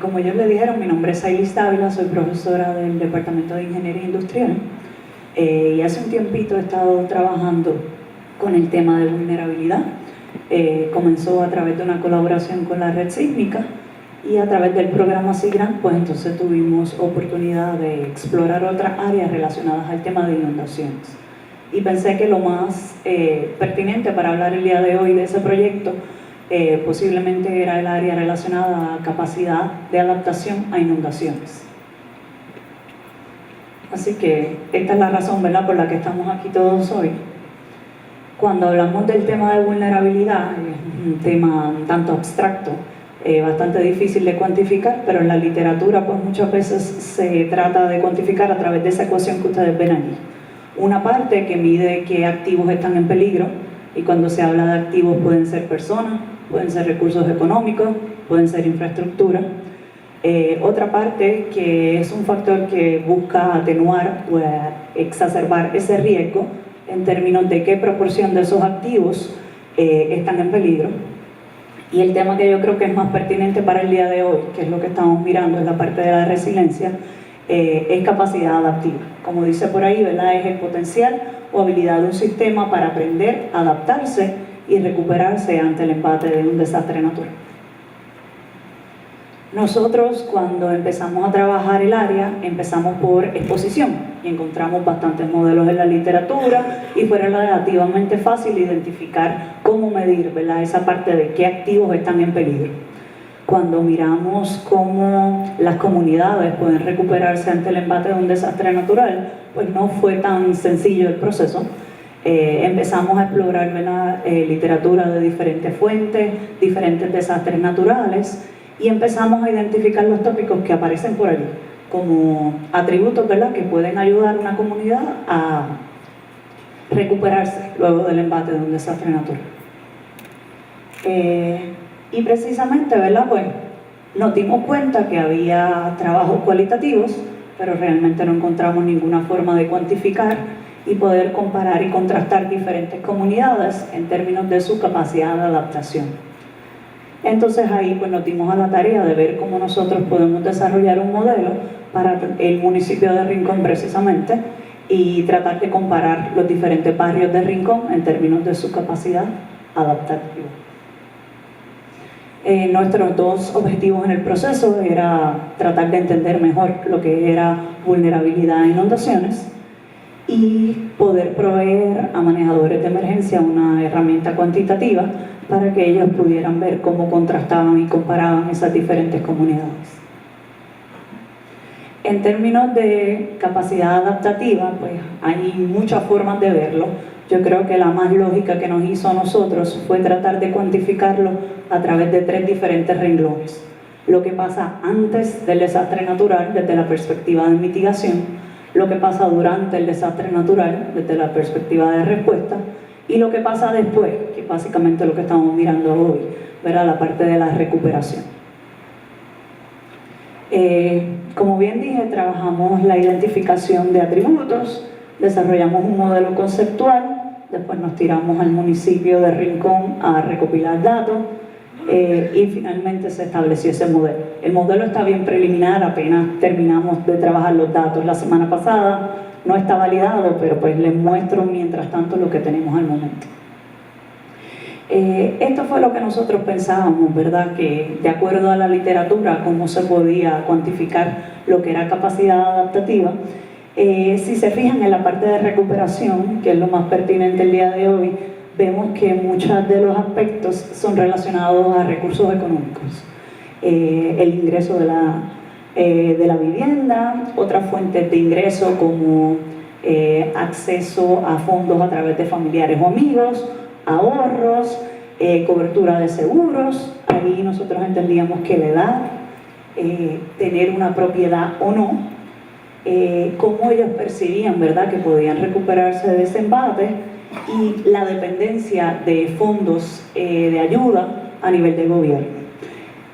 Como ellos le dijeron, mi nombre es Ailis Dávila, soy profesora del Departamento de Ingeniería Industrial y hace un tiempito he estado trabajando con el tema de vulnerabilidad. Comenzó a través de una colaboración con la Red Sísmica y a través del programa SIGRANT, pues entonces tuvimos oportunidad de explorar otras áreas relacionadas al tema de inundaciones. Y pensé que lo más pertinente para hablar el día de hoy de ese proyecto posiblemente era el área relacionada a capacidad de adaptación a inundaciones. Así que esta es la razón, ¿verdad?, por la que estamos aquí todos hoy. Cuando hablamos del tema de vulnerabilidad, es un tema un tanto abstracto, bastante difícil de cuantificar, pero en la literatura pues muchas veces se trata de cuantificar a través de esa ecuación que ustedes ven aquí. Una parte que mide qué activos están en peligro, y cuando se habla de activos pueden ser personas, pueden ser recursos económicos, pueden ser infraestructura. Otra parte que es un factor que busca atenuar o exacerbar ese riesgo en términos de qué proporción de esos activos están en peligro. Y el tema que yo creo que es más pertinente para el día de hoy, que es lo que estamos mirando en la parte de la resiliencia, es capacidad adaptiva. Como dice por ahí, ¿verdad?, es el potencial o habilidad de un sistema para aprender, adaptarse y recuperarse ante el embate de un desastre natural. Nosotros, cuando empezamos a trabajar el área, empezamos por exposición y encontramos bastantes modelos en la literatura y fue relativamente fácil identificar cómo medir, ¿verdad?, esa parte de qué activos están en peligro. Cuando miramos cómo las comunidades pueden recuperarse ante el embate de un desastre natural, pues no fue tan sencillo el proceso. Empezamos a explorar literatura de diferentes fuentes, diferentes desastres naturales, y empezamos a identificar los tópicos que aparecen por allí como atributos, ¿verdad?, que pueden ayudar a una comunidad a recuperarse luego del embate de un desastre natural. Y precisamente, ¿verdad?, pues nos dimos cuenta que había trabajos cualitativos, pero realmente no encontramos ninguna forma de cuantificar y poder comparar y contrastar diferentes comunidades en términos de su capacidad de adaptación. Entonces ahí pues nos dimos a la tarea de ver cómo nosotros podemos desarrollar un modelo para el municipio de Rincón precisamente y tratar de comparar los diferentes barrios de Rincón en términos de su capacidad adaptativa. Nuestros dos objetivos en el proceso era tratar de entender mejor lo que era vulnerabilidad a inundaciones y poder proveer a manejadores de emergencia una herramienta cuantitativa para que ellos pudieran ver cómo contrastaban y comparaban esas diferentes comunidades. En términos de capacidad adaptativa, pues hay muchas formas de verlo. Yo creo que la más lógica que nos hizo a nosotros fue tratar de cuantificarlo a través de tres diferentes renglones. Lo que pasa antes del desastre natural, desde la perspectiva de mitigación, lo que pasa durante el desastre natural, desde la perspectiva de respuesta, y lo que pasa después, que es básicamente lo que estamos mirando hoy, ¿verdad?, la parte de la recuperación. Como bien dije, trabajamos la identificación de atributos, desarrollamos un modelo conceptual, después nos tiramos al municipio de Rincón a recopilar datos y finalmente se estableció ese modelo. El modelo está bien preliminar, apenas terminamos de trabajar los datos la semana pasada, no está validado, pero pues les muestro mientras tanto lo que tenemos al momento. Esto fue lo que nosotros pensábamos, ¿verdad?, que de acuerdo a la literatura, cómo se podía cuantificar lo que era capacidad adaptativa. Si se fijan en la parte de recuperación, que es lo más pertinente el día de hoy, vemos que muchos de los aspectos son relacionados a recursos económicos. El ingreso de la vivienda, otras fuentes de ingreso como acceso a fondos a través de familiares o amigos, ahorros, cobertura de seguros. Ahí nosotros entendíamos que la edad, tener una propiedad o no, cómo ellos percibían, ¿verdad?, que podían recuperarse de ese embate y la dependencia de fondos de ayuda a nivel de gobierno.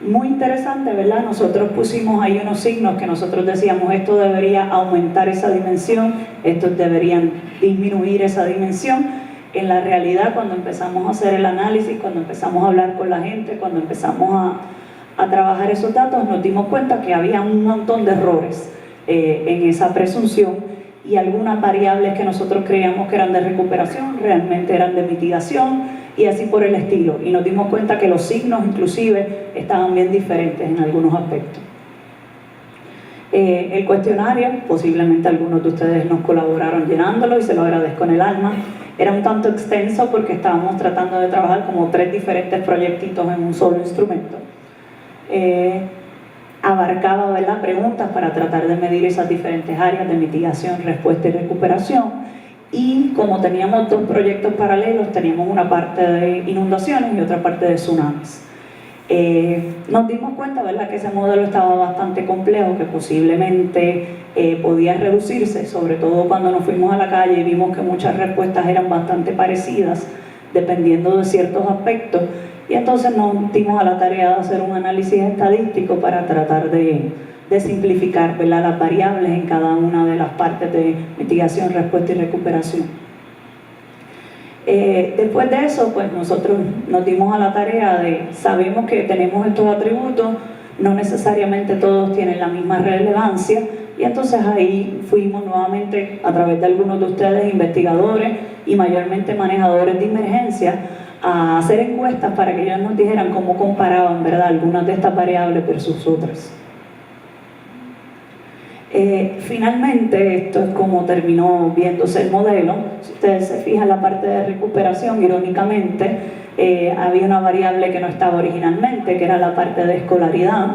Muy interesante, ¿verdad? Nosotros pusimos ahí unos signos que nosotros decíamos esto debería aumentar esa dimensión, estos deberían disminuir esa dimensión. En la realidad, cuando empezamos a hacer el análisis, cuando empezamos a hablar con la gente, cuando empezamos a trabajar esos datos nos dimos cuenta que había un montón de errores en esa presunción, y algunas variables que nosotros creíamos que eran de recuperación realmente eran de mitigación y así por el estilo, y nos dimos cuenta que los signos inclusive estaban bien diferentes en algunos aspectos. El cuestionario, posiblemente algunos de ustedes nos colaboraron llenándolo y se lo agradezco en el alma, era un tanto extenso porque estábamos tratando de trabajar como 3 diferentes proyectitos en un solo instrumento. Abarcaba, ¿verdad?, preguntas para tratar de medir esas diferentes áreas de mitigación, respuesta y recuperación, y como teníamos 2 proyectos paralelos, teníamos una parte de inundaciones y otra parte de tsunamis. Nos dimos cuenta, ¿verdad?, que ese modelo estaba bastante complejo, que posiblemente podía reducirse, sobre todo cuando nos fuimos a la calle y vimos que muchas respuestas eran bastante parecidas dependiendo de ciertos aspectos, y entonces nos dimos a la tarea de hacer un análisis estadístico para tratar de simplificar, ¿verdad?, las variables en cada una de las partes de mitigación, respuesta y recuperación. Después de eso, pues nosotros nos dimos a la tarea de, sabemos que tenemos estos atributos, no necesariamente todos tienen la misma relevancia, y entonces ahí fuimos nuevamente, a través de algunos de ustedes, investigadores y mayormente manejadores de emergencia, a hacer encuestas para que ellos nos dijeran cómo comparaban, ¿verdad?, algunas de estas variables versus otras. Finalmente, esto es como terminó viéndose el modelo. Si ustedes se fijan, la parte de recuperación, irónicamente, había una variable que no estaba originalmente, que era la parte de escolaridad,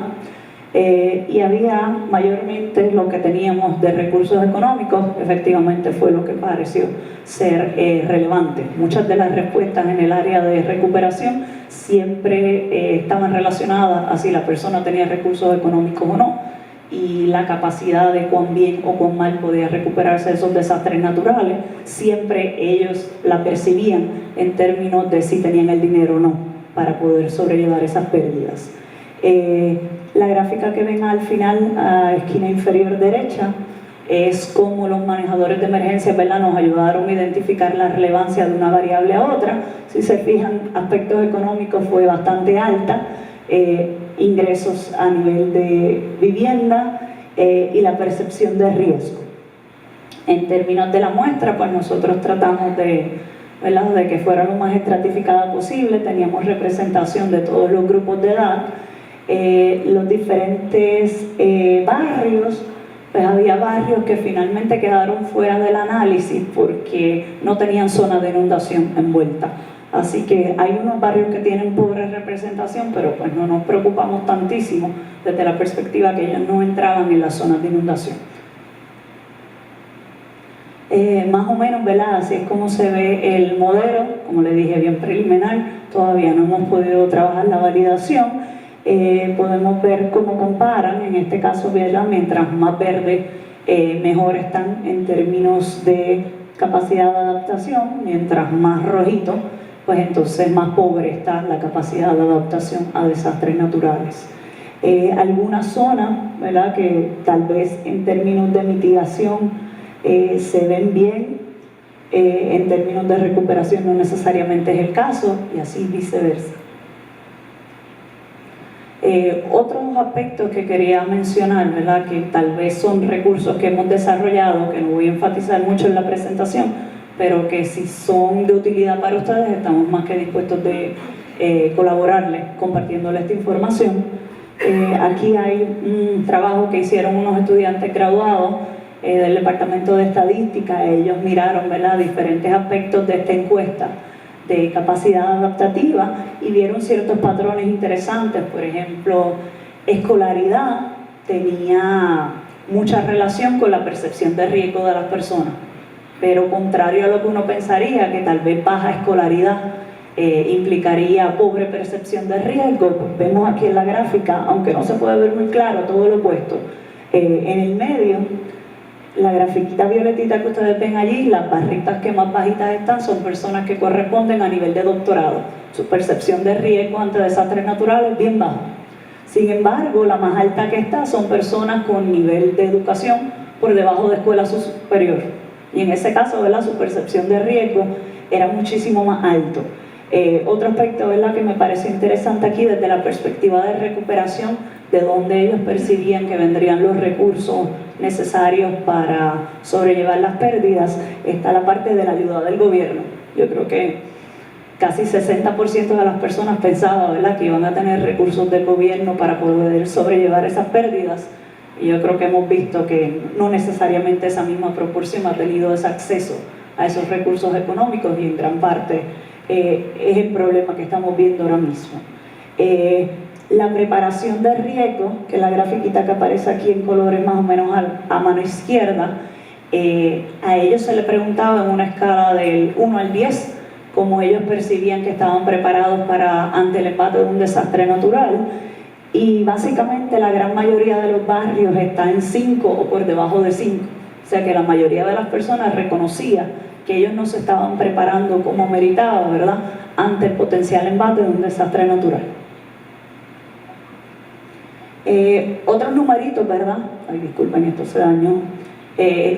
y había mayormente lo que teníamos de recursos económicos, efectivamente fue lo que pareció ser relevante. Muchas de las respuestas en el área de recuperación siempre estaban relacionadas a si la persona tenía recursos económicos o no, y la capacidad de cuán bien o cuán mal podía recuperarse de esos desastres naturales, siempre ellos la percibían en términos de si tenían el dinero o no para poder sobrellevar esas pérdidas. La gráfica que ven al final, a esquina inferior derecha, es cómo los manejadores de emergencia, ¿verdad?, nos ayudaron a identificar la relevancia de una variable a otra. Si se fijan, aspectos económicos fue bastante alta, ingresos a nivel de vivienda y la percepción de riesgo. En términos de la muestra, pues nosotros tratamos de, ¿verdad?, de que fuera lo más estratificada posible. Teníamos representación de todos los grupos de edad, los diferentes barrios. Pues había barrios que finalmente quedaron fuera del análisis porque no tenían zona de inundación envuelta. Así que hay unos barrios que tienen pobre representación, pero pues no nos preocupamos tantísimo desde la perspectiva que ellos no entraban en las zonas de inundación. Más o menos, ¿verdad?, así es como se ve el modelo. Como les dije, bien preliminar, todavía no hemos podido trabajar la validación. Podemos ver cómo comparan, en este caso, ¿verdad?, mientras más verde, mejor están en términos de capacidad de adaptación, mientras más rojito, pues entonces más pobre está la capacidad de adaptación a desastres naturales. Algunas zonas, ¿verdad?, que tal vez en términos de mitigación se ven bien, en términos de recuperación no necesariamente es el caso, y así viceversa. Otros aspectos que quería mencionar, ¿verdad?, que tal vez son recursos que hemos desarrollado, que no voy a enfatizar mucho en la presentación, pero que si son de utilidad para ustedes, estamos más que dispuestos de colaborarles, compartiéndoles esta información. Aquí hay un trabajo que hicieron unos estudiantes graduados del Departamento de Estadística. Ellos miraron, ¿verdad?, diferentes aspectos de esta encuesta de capacidad adaptativa y vieron ciertos patrones interesantes. Por ejemplo, escolaridad tenía mucha relación con la percepción de riesgo de las personas, pero contrario a lo que uno pensaría, que tal vez baja escolaridad implicaría pobre percepción de riesgo, pues vemos aquí en la gráfica, aunque no se puede ver muy claro, todo lo opuesto. En el medio, la grafiquita violetita que ustedes ven allí, las barritas que más bajitas están son personas que corresponden a nivel de doctorado. Su percepción de riesgo ante desastres naturales es bien baja. Sin embargo, la más alta que está son personas con nivel de educación por debajo de escuela superior. Y en ese caso, ¿verdad?, su percepción de riesgo era muchísimo más alto. Otro aspecto, ¿verdad?, que me parece interesante aquí desde la perspectiva de recuperación, de donde ellos percibían que vendrían los recursos necesarios para sobrellevar las pérdidas, está la parte de la ayuda del gobierno. Yo creo que casi 60% de las personas pensaban, ¿verdad?, que iban a tener recursos del gobierno para poder sobrellevar esas pérdidas, y yo creo que hemos visto que no necesariamente esa misma proporción ha tenido ese acceso a esos recursos económicos, y en gran parte es el problema que estamos viendo ahora mismo. La preparación de riesgo, que es la grafiquita que aparece aquí en colores más o menos a mano izquierda, a ellos se les preguntaba en una escala del 1 al 10 cómo ellos percibían que estaban preparados ante el embate de un desastre natural, y básicamente la gran mayoría de los barrios está en 5 o por debajo de 5, o sea que la mayoría de las personas reconocía que ellos no se estaban preparando como meritaba, ¿verdad?, ante el potencial embate de un desastre natural. Otros numeritos, ¿verdad? Ay, disculpen, esto se dañó.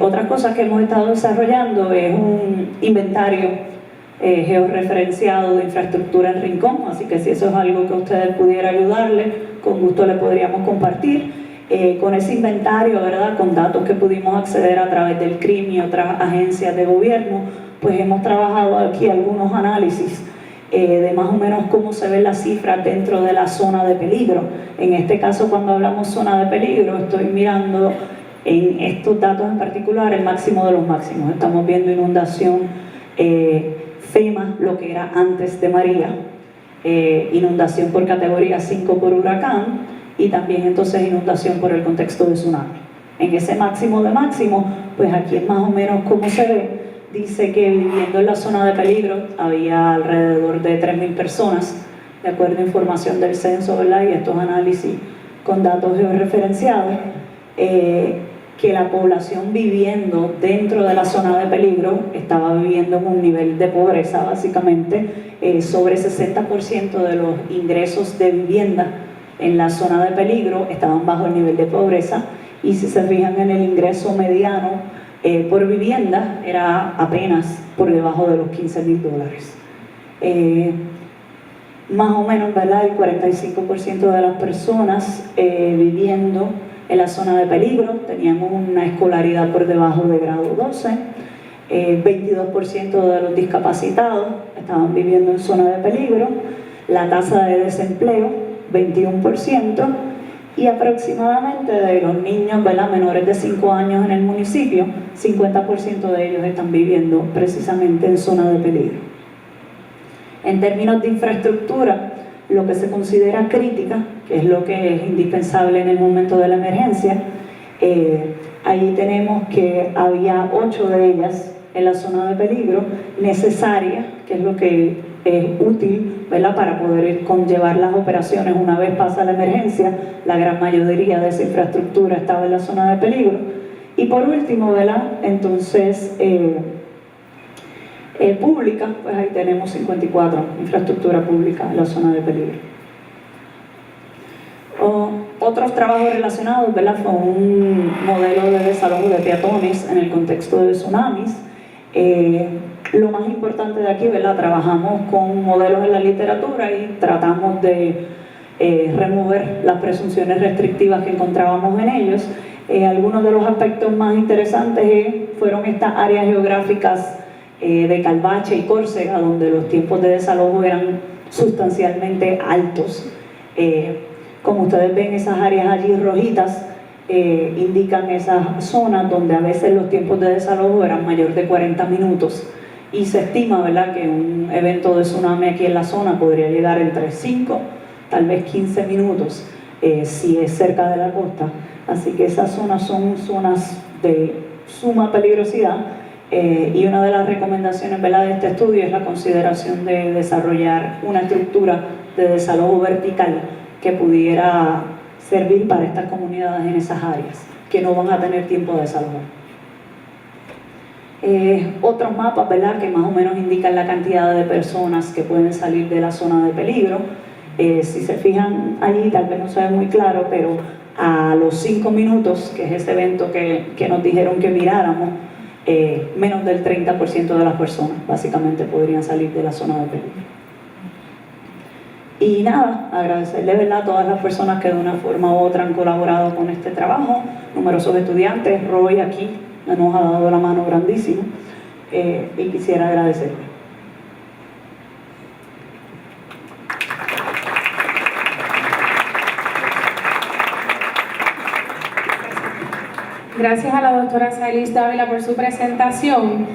Otras cosas que hemos estado desarrollando es un inventario georreferenciado de infraestructura en Rincón, así que si eso es algo que a ustedes pudiera ayudarles, con gusto le podríamos compartir. Con ese inventario, ¿verdad?, con datos que pudimos acceder a través del CRIM y otras agencias de gobierno, pues hemos trabajado aquí algunos análisis de más o menos cómo se ven las cifras dentro de la zona de peligro. En este caso, cuando hablamos zona de peligro, estoy mirando en estos datos en particular el máximo de los máximos. Estamos viendo inundación FEMA, lo que era antes de María, inundación por categoría 5 por huracán, y también entonces inundación por el contexto de tsunami. En ese máximo de máximo, pues aquí es más o menos como se ve. Dice que viviendo en la zona de peligro había alrededor de 3.000 personas, de acuerdo a información del censo, ¿verdad?, y estos análisis con datos georreferenciados, que la población viviendo dentro de la zona de peligro estaba viviendo en un nivel de pobreza, básicamente, sobre 60% de los ingresos de vivienda en la zona de peligro estaban bajo el nivel de pobreza, y si se fijan en el ingreso mediano por vivienda era apenas por debajo de los $15,000. Más o menos, ¿verdad?, el 45% de las personas viviendo en la zona de peligro tenían una escolaridad por debajo de grado 12, 22% de los discapacitados estaban viviendo en zona de peligro, la tasa de desempleo 21%, y aproximadamente de los niños, ¿verdad?, menores de 5 años en el municipio, 50% de ellos están viviendo precisamente en zona de peligro. En términos de infraestructura, lo que se considera crítica, que es lo que es indispensable en el momento de la emergencia, ahí tenemos que había 8 de ellas en la zona de peligro, necesaria, que es lo que es útil, ¿verdad?, para poder conllevar las operaciones una vez pasa la emergencia. La gran mayoría de esa infraestructura estaba en la zona de peligro. Y por último, ¿verdad?, entonces pública, pues ahí tenemos 54, infraestructura pública en la zona de peligro. Otros trabajos relacionados, ¿verdad?, fue un modelo de desalojo de peatones en el contexto de tsunamis. Lo más importante de aquí, ¿verdad?, trabajamos con modelos en la literatura y tratamos de remover las presunciones restrictivas que encontrábamos en ellos. Algunos de los aspectos más interesantes fueron estas áreas geográficas de Calvache y Córcega, donde los tiempos de desalojo eran sustancialmente altos. Como ustedes ven, esas áreas allí rojitas indican esas zonas donde a veces los tiempos de desalojo eran mayor de 40 minutos, y se estima, ¿verdad?, que un evento de tsunami aquí en la zona podría llegar entre 5, tal vez 15 minutos si es cerca de la costa. Así que esas zonas son zonas de suma peligrosidad, y una de las recomendaciones, ¿verdad?, de este estudio es la consideración de desarrollar una estructura de desalojo vertical que pudiera servir para estas comunidades en esas áreas que no van a tener tiempo de desalojo. Otros mapas, ¿verdad?, que más o menos indican la cantidad de personas que pueden salir de la zona de peligro. Si se fijan allí, tal vez no se ve muy claro, pero a los 5 minutos, que es ese evento que nos dijeron que miráramos, menos del 30% de las personas básicamente podrían salir de la zona de peligro. Y nada, agradecerle, ¿verdad?, a todas las personas que de una forma u otra han colaborado con este trabajo, numerosos estudiantes. Roy aquí nos ha dado la mano grandísimo, y quisiera agradecerle. Gracias a la doctora Sailis Dávila por su presentación.